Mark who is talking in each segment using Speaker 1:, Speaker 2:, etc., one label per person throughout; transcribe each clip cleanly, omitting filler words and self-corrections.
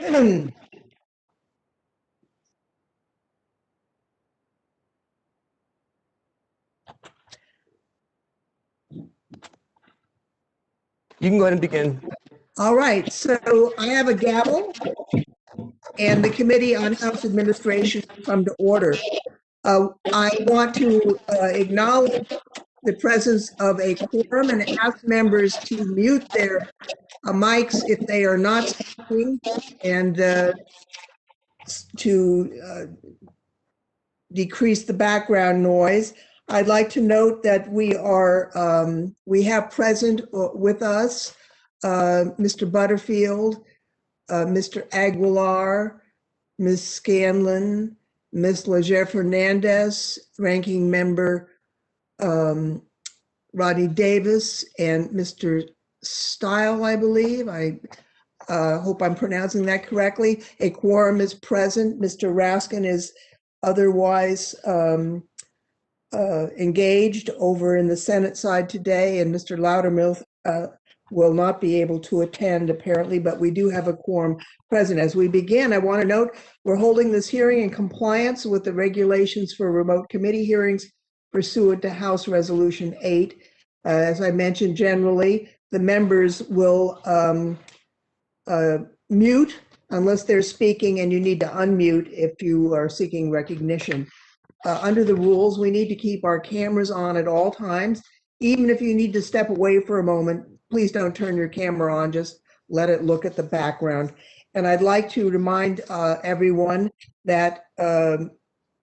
Speaker 1: You can go ahead and begin.
Speaker 2: All right, so I have a gavel and the Committee on House Administration come to order. I want to acknowledge the presence of a quorum and ask members to mute their mics if they are not speaking and to decrease the background noise. I'd like to note that we have present with us Mr. Butterfield, Mr. Aguilar, Ms. Scanlon, Ms. Leger Fernandez, Ranking Member Rodney Davis, and Mr. Stile, I believe. I hope I'm pronouncing that correctly. A quorum is present. Mr. Raskin is otherwise engaged over in the Senate side today, and Mr. Loudermilk will not be able to attend apparently, but we do have a quorum present. As we begin, I want to note we're holding this hearing in compliance with the regulations for remote committee hearings pursuant to House Resolution 8. As I mentioned, generally, the members will mute unless they're speaking, and you need to unmute if you are seeking recognition. Under the rules, we need to keep our cameras on at all times. Even if you need to step away for a moment, please don't turn your camera on, just let it look at the background. And I'd like to remind everyone that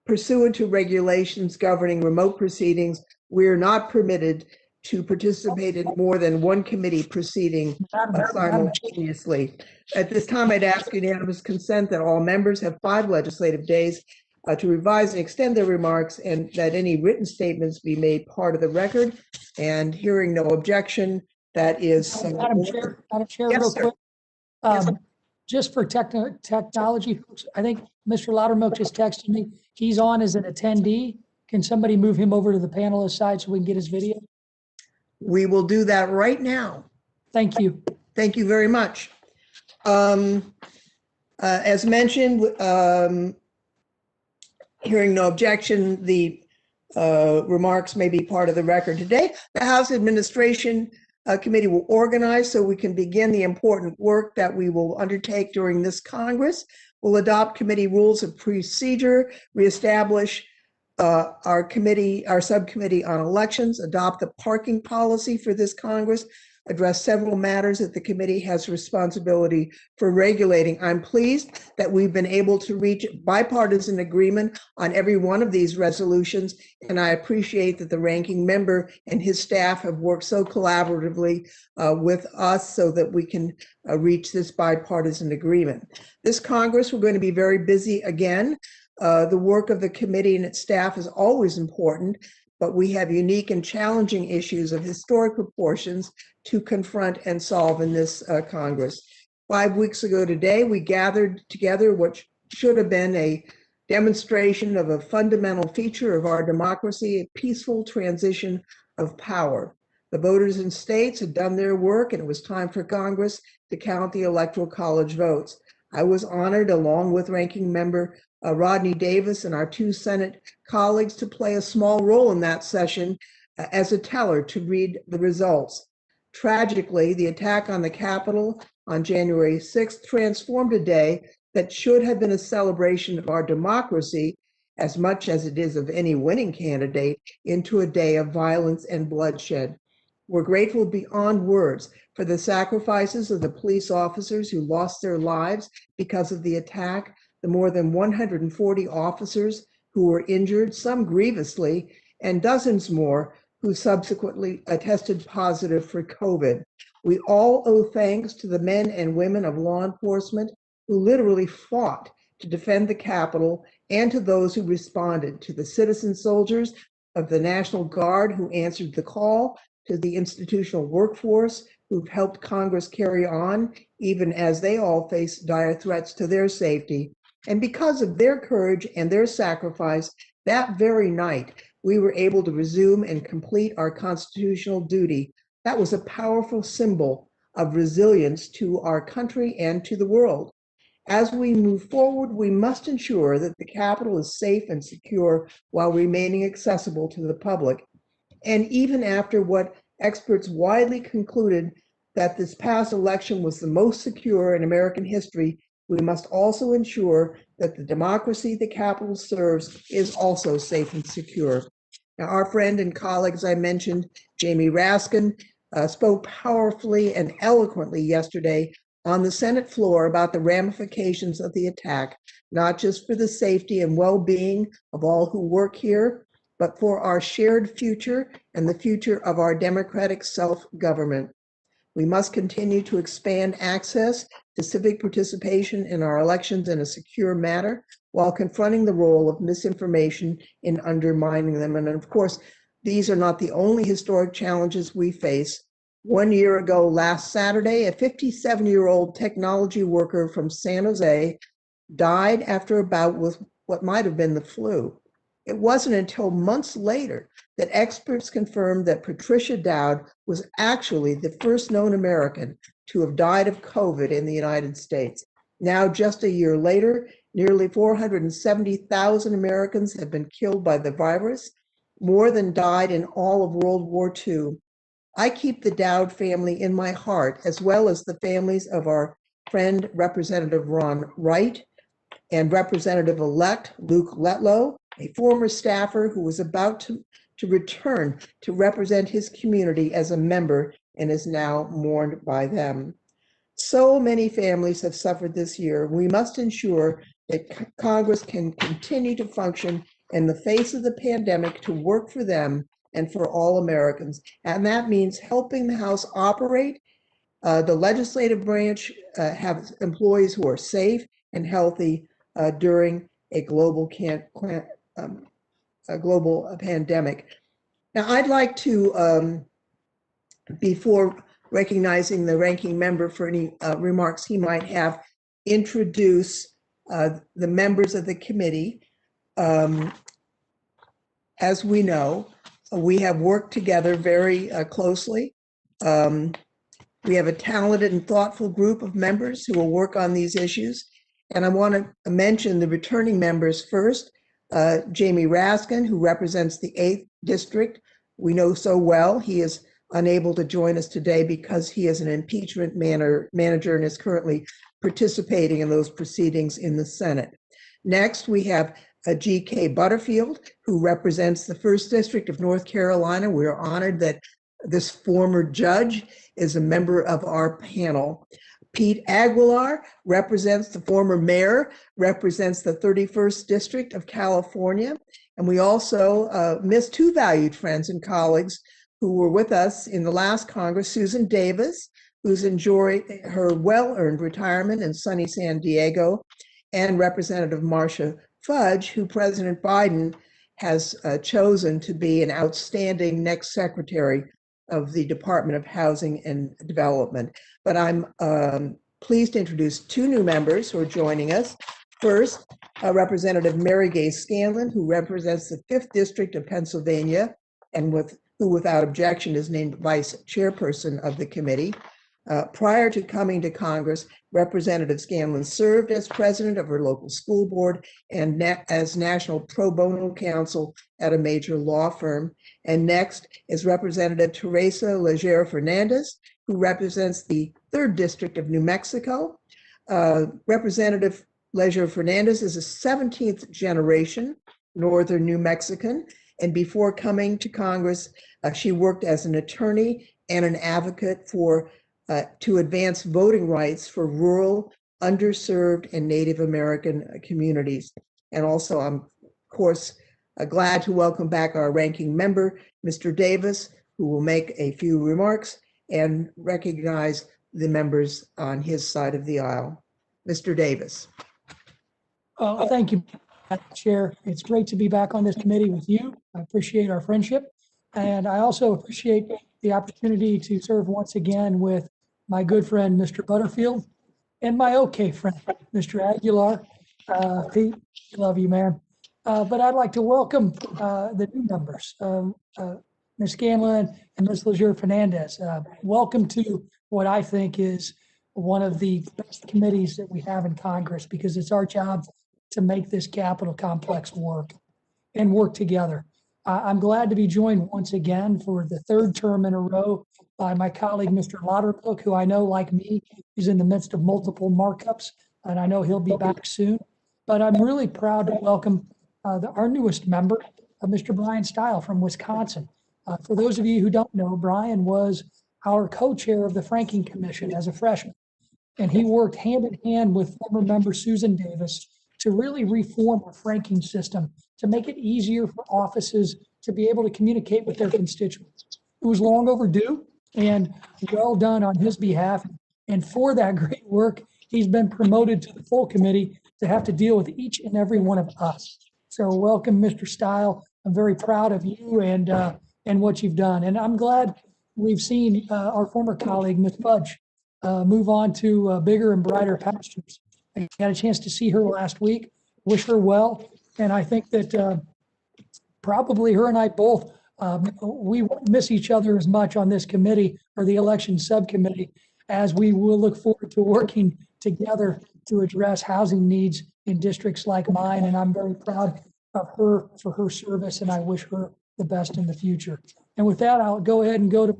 Speaker 2: pursuant to regulations governing remote proceedings, we're not permitted to participate in more than one committee proceeding simultaneously. At this time, I'd ask unanimous consent that all members have 5 legislative days to revise and extend their remarks, and that any written statements be made part of the record. And hearing no objection, that is.
Speaker 3: Madam Chair,
Speaker 2: Yes,
Speaker 3: real
Speaker 2: sir.
Speaker 3: quick.
Speaker 2: Yes,
Speaker 3: Just for technology, I think Mr. Loudermilk just texted me. He's on as an attendee. Can somebody move him over to the panelist side so we can get his video?
Speaker 2: We will do that right now.
Speaker 3: Thank you.
Speaker 2: Thank you very much. As mentioned, hearing no objection, the remarks may be part of the record today. The House Administration Committee will organize so we can begin the important work that we will undertake during this Congress. We'll adopt committee rules of procedure, reestablish our subcommittee on elections, adopt the parking policy for this Congress, address several matters that the committee has responsibility for regulating. I'm pleased that we've been able to reach bipartisan agreement on every one of these resolutions, and I appreciate that the ranking member and his staff have worked so collaboratively with us so that we can reach this bipartisan agreement. This Congress, we're going to be very busy again. The work of the committee and its staff is always important, but we have unique and challenging issues of historic proportions to confront and solve in this Congress. 5 weeks ago today, we gathered together what should have been a demonstration of a fundamental feature of our democracy, a peaceful transition of power. The voters in states had done their work, and it was time for Congress to count the Electoral College votes. I was honored, along with Ranking Member Rodney Davis and our 2 Senate colleagues, to play a small role in that session as a teller to read the results. Tragically, the attack on the Capitol on January 6th transformed a day that should have been a celebration of our democracy as much as it is of any winning candidate into a day of violence and bloodshed. We're grateful beyond words for the sacrifices of the police officers who lost their lives because of the attack, the more than 140 officers who were injured, some grievously, and dozens more who subsequently tested positive for COVID. We all owe thanks to the men and women of law enforcement who literally fought to defend the Capitol, and to those who responded, to the citizen soldiers of the National Guard who answered the call, to the institutional workforce who've helped Congress carry on, even as they all face dire threats to their safety. And because of their courage and their sacrifice, that very night, we were able to resume and complete our constitutional duty. That was a powerful symbol of resilience to our country and to the world. As we move forward, we must ensure that the Capitol is safe and secure while remaining accessible to the public. And even after what experts widely concluded that this past election was the most secure in American history, we must also ensure that the democracy the Capitol serves is also safe and secure. Now, our friend and colleague, as I mentioned, Jamie Raskin, spoke powerfully and eloquently yesterday on the Senate floor about the ramifications of the attack, not just for the safety and well-being of all who work here, but for our shared future and the future of our democratic self-government. We must continue to expand access to civic participation in our elections in a secure manner while confronting the role of misinformation in undermining them. And of course, these are not the only historic challenges we face. 1 year ago, last Saturday, a 57-year-old technology worker from San Jose died after a bout with what might have been the flu. It wasn't until months later that experts confirmed that Patricia Dowd was actually the first known American to have died of COVID in the United States. Now, just a year later, nearly 470,000 Americans have been killed by the virus, more than died in all of World War II. I keep the Dowd family in my heart, as well as the families of our friend, Representative Ron Wright, and Representative-elect Luke Letlow, a former staffer who was about to return to represent his community as a member and is now mourned by them. So many families have suffered this year. We must ensure that Congress can continue to function in the face of the pandemic to work for them and for all Americans. And that means helping the House operate, the legislative branch have employees who are safe and healthy during a global pandemic. Now, I'd like to, before recognizing the ranking member for any remarks he might have, introduce the members of the committee. As we know, we have worked together very closely. We have a talented and thoughtful group of members who will work on these issues. And I want to mention the returning members first. Jamie Raskin, who represents the 8th District. We know so well. He is unable to join us today because he is an impeachment manager and is currently participating in those proceedings in the Senate. Next, we have G.K. Butterfield, who represents the 1st District of North Carolina. We are honored that this former judge is a member of our panel. Pete Aguilar represents the former mayor, represents the 31st District of California. And we also miss 2 valued friends and colleagues who were with us in the last Congress, Susan Davis, who's enjoyed her well-earned retirement in sunny San Diego, and Representative Marcia Fudge, who President Biden has chosen to be an outstanding next secretary of the Department of Housing and Development. But I'm pleased to introduce 2 new members who are joining us. First, Representative Mary Gay Scanlon, who represents the 5th District of Pennsylvania, and who without objection is named vice chairperson of the committee. Prior to coming to Congress, Representative Scanlon served as president of her local school board and as national pro bono counsel at a major law firm. And next is Representative Teresa Leger Fernandez, who represents the 3rd District of New Mexico. Representative Leger Fernandez is a 17th generation Northern New Mexican, and before coming to Congress, she worked as an attorney and an advocate to advance voting rights for rural, underserved, and Native American communities. And also, I'm, of course, glad to welcome back our ranking member, Mr. Davis, who will make a few remarks and recognize the members on his side of the aisle. Mr. Davis.
Speaker 3: Thank you, Madam Chair. It's great to be back on this committee with you. I appreciate our friendship. And I also appreciate the opportunity to serve once again with my good friend, Mr. Butterfield, and my okay friend, Mr. Aguilar. Pete, love you, man. But I'd like to welcome the new members, Ms. Scanlon and Ms. Leger Fernandez. Welcome to what I think is one of the best committees that we have in Congress, because it's our job to make this Capitol complex work and work together. I'm glad to be joined once again for the third term in a row by my colleague, Mr. Lauterbrook, who I know, like me, is in the midst of multiple markups, and I know he'll be back soon. But I'm really proud to welcome our newest member, Mr. Brian Stile from Wisconsin. For those of you who don't know, Brian was our co-chair of the Franking Commission as a freshman, and he worked hand in hand with former member Susan Davis to really reform our franking system to make it easier for offices to be able to communicate with their constituents. It was long overdue and well done on his behalf. And for that great work, he's been promoted to the full committee to have to deal with each and every one of us. So welcome, Mr. Stile. I'm very proud of you and what you've done. And I'm glad we've seen our former colleague, Ms. Fudge, move on to bigger and brighter pastures. I had a chance to see her last week, wish her well. And I think that probably her and I both, we won't miss each other as much on this committee or the election subcommittee as we will look forward to working together to address housing needs in districts like mine. And I'm very proud of her for her service, and I wish her the best in the future. And with that, I'll go ahead and go to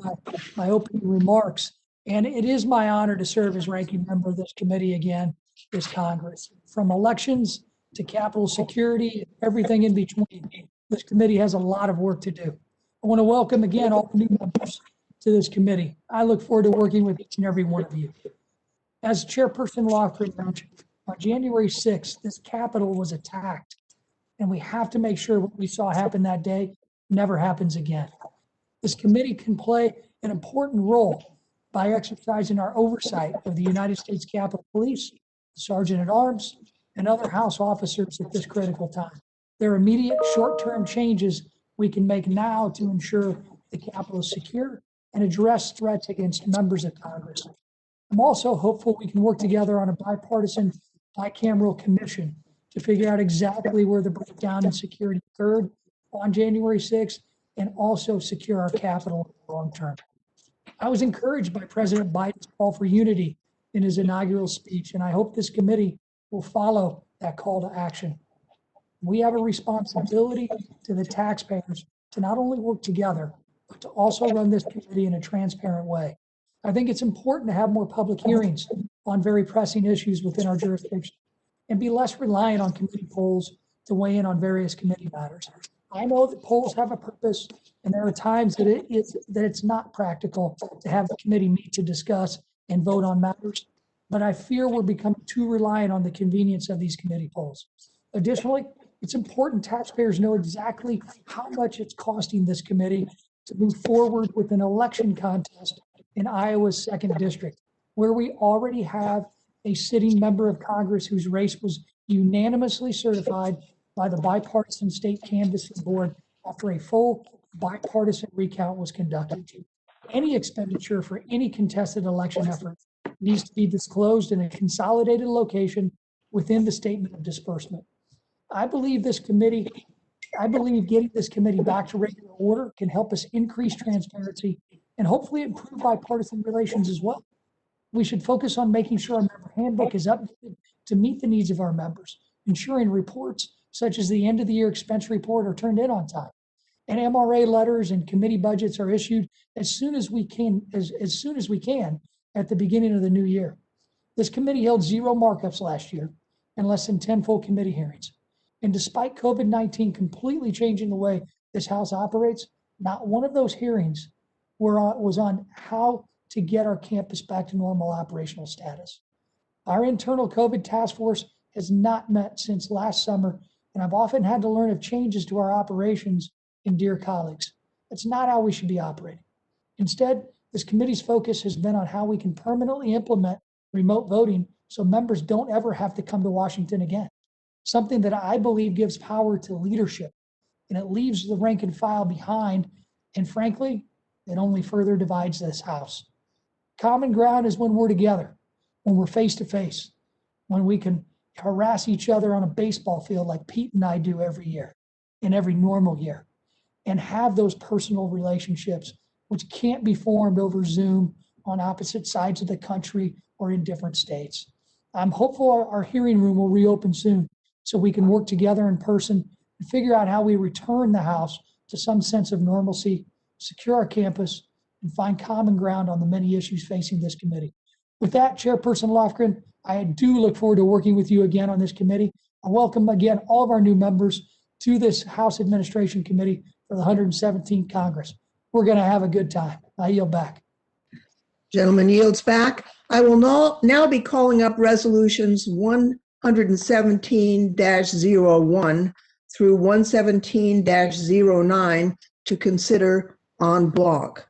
Speaker 3: my opening remarks. And it is my honor to serve as ranking member of this committee again, this Congress. From elections to Capitol security, everything in between, this committee has a lot of work to do. I want to welcome again all the new members to this committee. I look forward to working with each and every one of you. As Chairperson Lofgren mentioned, on January 6th, this Capitol was attacked, and we have to make sure what we saw happen that day never happens again. This committee can play an important role by exercising our oversight of the United States Capitol Police, Sergeant at Arms, and other House officers at this critical time. There are immediate short-term changes we can make now to ensure the Capitol is secure and address threats against members of Congress. I'm also hopeful we can work together on a bipartisan, bicameral commission to figure out exactly where the breakdown in security occurred on January 6th and also secure our Capitol in the long term. I was encouraged by President Biden's call for unity in his inaugural speech, and I hope this committee will follow that call to action. We have a responsibility to the taxpayers to not only work together, but to also run this committee in a transparent way. I think it's important to have more public hearings on very pressing issues within our jurisdiction and be less reliant on committee polls to weigh in on various committee matters. I know that polls have a purpose, and there are times that it's not practical to have the committee meet to discuss and vote on matters, but I fear we're becoming too reliant on the convenience of these committee polls. Additionally, it's important taxpayers know exactly how much it's costing this committee to move forward with an election contest in Iowa's 2nd district, where we already have a sitting member of Congress whose race was unanimously certified by the bipartisan state canvassing board after a full bipartisan recount was conducted. Any expenditure for any contested election effort needs to be disclosed in a consolidated location within the statement of disbursement. I believe getting this committee back to regular order can help us increase transparency and hopefully improve bipartisan relations as well. We should focus on making sure our member handbook is updated to meet the needs of our members, ensuring reports such as the end of the year expense report are turned in on time, and MRA letters and committee budgets are issued as soon as we can at the beginning of the new year. This committee held 0 markups last year and less than 10 full committee hearings. And despite COVID-19 completely changing the way this House operates, not one of those hearings was on how to get our campus back to normal operational status. Our internal COVID task force has not met since last summer, and I've often had to learn of changes to our operations and dear colleagues. That's not how we should be operating. Instead, this committee's focus has been on how we can permanently implement remote voting so members don't ever have to come to Washington again. Something that I believe gives power to leadership, and it leaves the rank and file behind. And frankly, it only further divides this House. Common ground is when we're together, when we're face to face, when we can harass each other on a baseball field like Pete and I do every year, in every normal year, and have those personal relationships which can't be formed over Zoom on opposite sides of the country or in different states. I'm hopeful our hearing room will reopen soon so we can work together in person and figure out how we return the House to some sense of normalcy, secure our campus, and find common ground on the many issues facing this committee. With that, Chairperson Lofgren, I do look forward to working with you again on this committee. I welcome again all of our new members to this House Administration Committee for the 117th Congress. We're going to have a good time. I yield back.
Speaker 2: Gentleman yields back. I will now be calling up resolutions 117-01 through 117-09 to consider en bloc.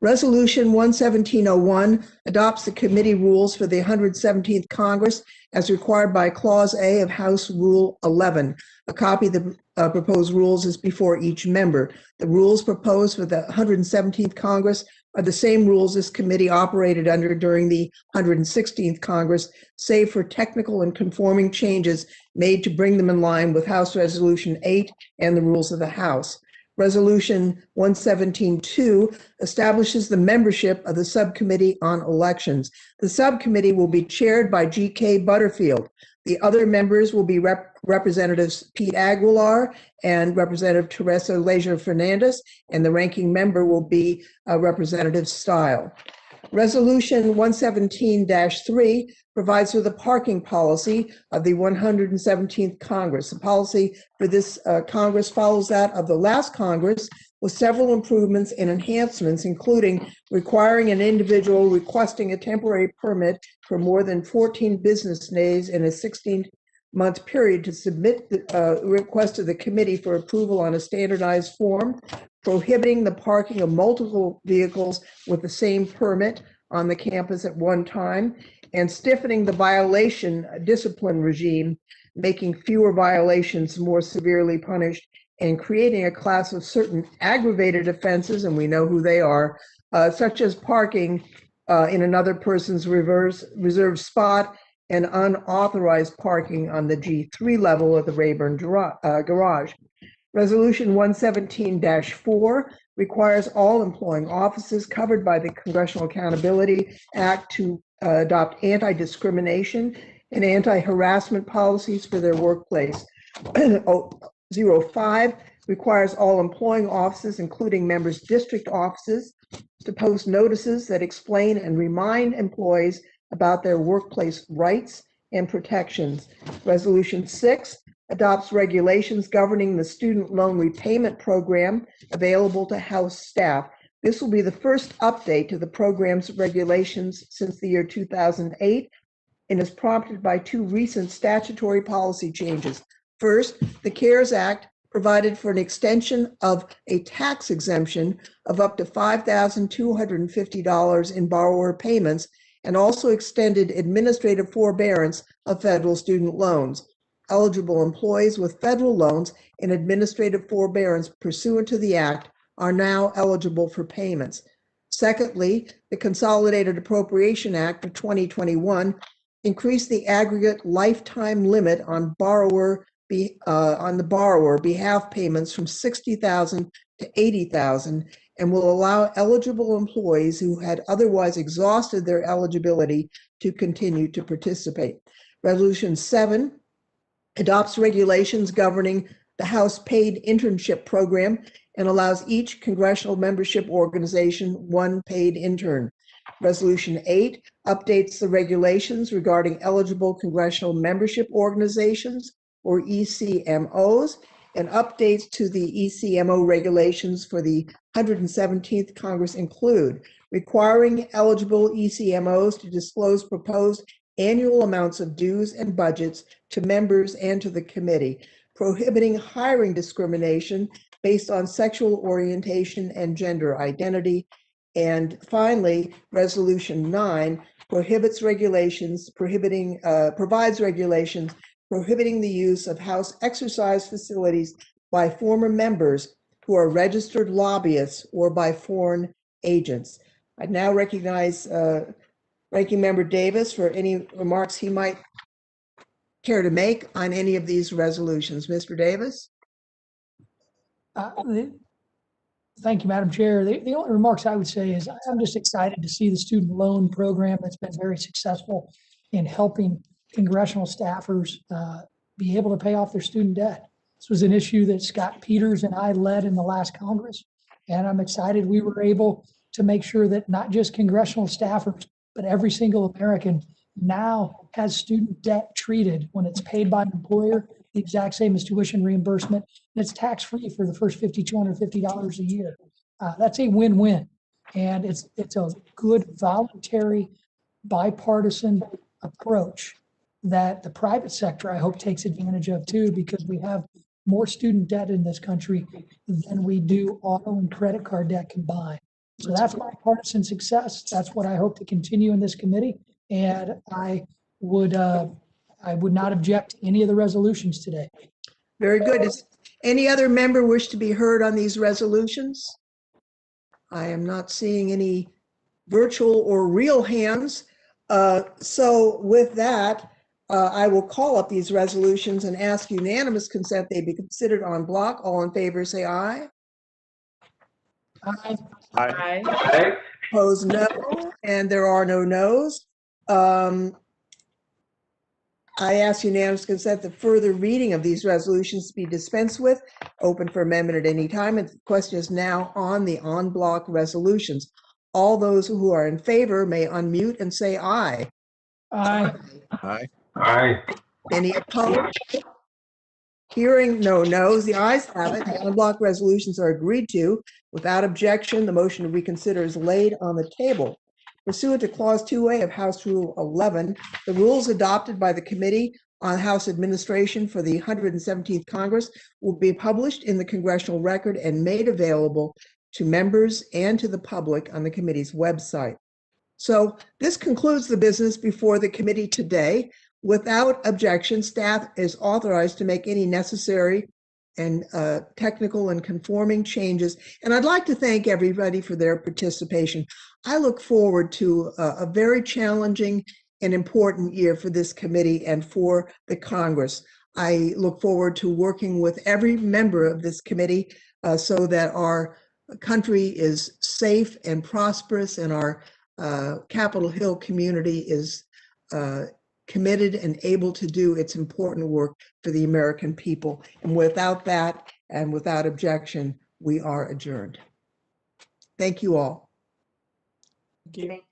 Speaker 2: Resolution 11701 adopts the committee rules for the 117th Congress as required by Clause A of House Rule 11. A copy of the proposed rules is before each member. The rules proposed for the 117th Congress are the same rules this committee operated under during the 116th Congress, save for technical and conforming changes made to bring them in line with House Resolution 8 and the rules of the House. Resolution 117-2 establishes the membership of the Subcommittee on Elections. The subcommittee will be chaired by G.K. Butterfield. The other members will be Representatives Pete Aguilar and Representative Teresa Leger Fernandez, and the ranking member will be Representative Stile. Resolution 117-3 provides for the parking policy of the 117th Congress. The policy for this Congress follows that of the last Congress, with several improvements and enhancements, including requiring an individual requesting a temporary permit for more than 14 business days in a 16-month period to submit the request to the committee for approval on a standardized form, prohibiting the parking of multiple vehicles with the same permit on the campus at one time, and stiffening the violation discipline regime, making fewer violations more severely punished, and creating a class of certain aggravated offenses, and we know who they are, such as parking in another person's reserved spot and unauthorized parking on the G3 level of the Rayburn garage. Resolution 117-4 requires all employing offices covered by the Congressional Accountability Act to adopt anti-discrimination and anti-harassment policies for their workplace. 05 requires all employing offices, including members' district offices, to post notices that explain and remind employees about their workplace rights and protections. Resolution 6 adopts regulations governing the student loan repayment program available to House staff. This will be the first update to the program's regulations since the year 2008 and is prompted by two recent statutory policy changes. First, the CARES Act provided for an extension of a tax exemption of up to $5,250 in borrower payments and also extended administrative forbearance of federal student loans. Eligible employees with federal loans and administrative forbearance pursuant to the Act are now eligible for payments. Secondly, the Consolidated Appropriation Act of 2021 increased the aggregate lifetime limit on the borrower behalf payments from $60,000 to $80,000 and will allow eligible employees who had otherwise exhausted their eligibility to continue to participate. Resolution 7 adopts regulations governing the House paid internship program and allows each congressional membership organization one paid intern. Resolution 8 updates the regulations regarding eligible congressional membership organizations, or ECMOs, and updates to the ECMO regulations for the 117th Congress include requiring eligible ECMOs to disclose proposed annual amounts of dues and budgets to members and to the committee, prohibiting hiring discrimination based on sexual orientation and gender identity, and finally, Resolution 9 provides regulations prohibiting the use of House exercise facilities by former members who are registered lobbyists or by foreign agents. I now recognize Ranking Member Davis for any remarks he might care to make on any of these resolutions. Mr. Davis?
Speaker 3: Thank you, Madam Chair. The only remarks I would say is I'm just excited to see the student loan program that's been very successful in helping congressional staffers be able to pay off their student debt. This was an issue that Scott Peters and I led in the last Congress, and I'm excited we were able to make sure that not just congressional staffers, but every single American now has student debt treated when it's paid by an employer, the exact same as tuition reimbursement, and it's tax-free for the first $250 a year. That's a win-win, and it's a good voluntary bipartisan approach that the private sector, I hope, takes advantage of too, because we have more student debt in this country than we do auto and credit card debt combined. So that's bipartisan success. That's what I hope to continue in this committee. And I would not object to any of the resolutions today.
Speaker 2: Very good. Does any other member wish to be heard on these resolutions? I am not seeing any virtual or real hands. So with that, I will call up these resolutions and ask unanimous consent they be considered en bloc. All in favor, say aye.
Speaker 3: Aye.
Speaker 1: Aye.
Speaker 4: Aye.
Speaker 2: Opposed, no, and there are no noes. I ask unanimous consent that further reading of these resolutions be dispensed with, open for amendment at any time, and the question is now on the en bloc resolutions. All those who are in favor may unmute and say aye.
Speaker 3: Aye.
Speaker 1: Aye.
Speaker 4: Aye.
Speaker 2: Any opposed? Hearing no noes, the ayes have it. The en bloc resolutions are agreed to. Without objection, the motion to reconsider is laid on the table. Pursuant to Clause 2A of House Rule 11, the rules adopted by the Committee on House Administration for the 117th Congress will be published in the Congressional Record and made available to members and to the public on the committee's website. So this concludes the business before the committee today. Without objection, staff is authorized to make any necessary and technical and conforming changes. And I'd like to thank everybody for their participation. I look forward to a very challenging and important year for this committee and for the Congress. I look forward to working with every member of this committee so that our country is safe and prosperous and our Capitol Hill community is committed and able to do its important work for the American people. And without that and without objection, we are adjourned. Thank you all.
Speaker 1: Thank you.